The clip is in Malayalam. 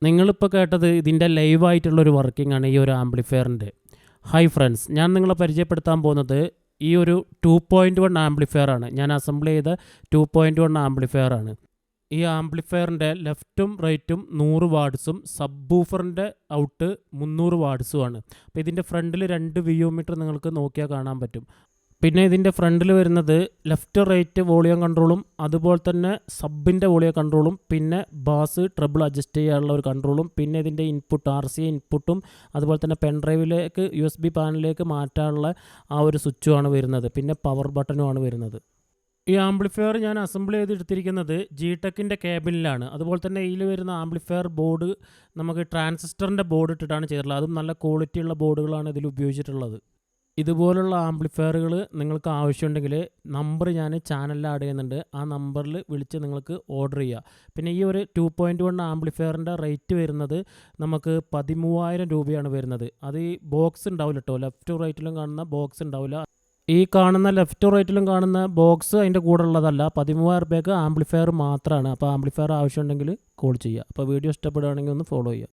നിങ്ങളിപ്പോൾ കേട്ടത് ഇതിൻ്റെ ലൈവായിട്ടുള്ളൊരു വർക്കിംഗ് ആണ് ഈ ഒരു ആംപ്ലിഫയറിൻ്റെ. ഹായ് ഫ്രണ്ട്സ്, ഞാൻ നിങ്ങളെ പരിചയപ്പെടുത്താൻ പോകുന്നത് ഈ ഒരു 2.1 ആംപ്ലിഫയർ ആണ്. ഞാൻ അസംബിൾ ചെയ്ത 2.1 ആംപ്ലിഫയർ ആണ്. ഈ ആംപ്ലിഫയറിൻ്റെ ലെഫ്റ്റും റൈറ്റും 100 വാട്ട്സും സബ് ബൂഫറിൻ്റെ ഔട്ട് 300 വാട്ട്സുമാണ്. അപ്പോൾ ഇതിൻ്റെ ഫ്രണ്ടിൽ 2 വിയോമീറ്റർ നിങ്ങൾക്ക് നോക്കിയാൽ കാണാൻ പറ്റും. പിന്നെ ഇതിൻ്റെ ഫ്രണ്ടിൽ വരുന്നത് ലെഫ്റ്റ് റൈറ്റ് വോളിയം കൺട്രോളും അതുപോലെ തന്നെ സബിൻ്റെ വോളിയം കൺട്രോളും പിന്നെ ബാസ് ട്രബിൾ അഡ്ജസ്റ്റ് ചെയ്യാനുള്ള ഒരു കൺട്രോളും പിന്നെ ഇതിൻ്റെ ഇൻപുട്ട് RCA ഇൻപുട്ടും അതുപോലെ തന്നെ പെൻ ഡ്രൈവിലേക്ക് USB പാനലിലേക്ക് മാറ്റാനുള്ള ആ ഒരു സ്വിച്ചുമാണ് വരുന്നത്. പിന്നെ പവർ ബട്ടനുമാണ് വരുന്നത്. ഈ ആംപ്ലിഫയർ ഞാൻ അസംബിൾ ചെയ്തെടുത്തിരിക്കുന്നത് G-Techൻ്റെ കേബിനിലാണ്. അതുപോലെ തന്നെ ഇതിൽ വരുന്ന ആംപ്ലിഫയർ ബോർഡ് നമുക്ക് ട്രാൻസിസ്റ്ററിൻ്റെ ബോർഡ് ഇട്ടിട്ടാണ് ചെയ്തിട്ടുള്ളത്. അതും നല്ല ക്വാളിറ്റിയുള്ള ബോർഡുകളാണ് ഇതിൽ ഉപയോഗിച്ചിട്ടുള്ളത്. ഇതുപോലുള്ള ആംപ്ലിഫയറുകൾ നിങ്ങൾക്ക് ആവശ്യമുണ്ടെങ്കിൽ നമ്പർ ഞാൻ ചാനലിൽ ആഡ് ചെയ്യുന്നുണ്ട്. ആ നമ്പറിൽ വിളിച്ച് നിങ്ങൾക്ക് ഓർഡർ ചെയ്യുക. പിന്നെ ഈ ഒരു 2.1 ആംപ്ലിഫയറിൻ്റെ റേറ്റ് വരുന്നത് നമുക്ക് 13,000 രൂപയാണ് വരുന്നത്. അത് ഈ ബോക്സ് ഉണ്ടാവില്ല കേട്ടോ, ലെഫ്റ്റും റൈറ്റിലും കാണുന്ന ബോക്സ് ഉണ്ടാവില്ല. ഈ കാണുന്ന ലെഫ്റ്റും റൈറ്റിലും കാണുന്ന ബോക്സ് അതിൻ്റെ കൂടെ ഉള്ളതല്ല. 13,000 രൂപയ്ക്ക് ആംപ്ലിഫയർ മാത്രമാണ്. അപ്പോൾ ആംപ്ലിഫയർ ആവശ്യമുണ്ടെങ്കിൽ കോൾ ചെയ്യുക. അപ്പോൾ വീഡിയോ ഇഷ്ടപ്പെടുകയാണെങ്കിൽ ഒന്ന് ഫോളോ ചെയ്യുക.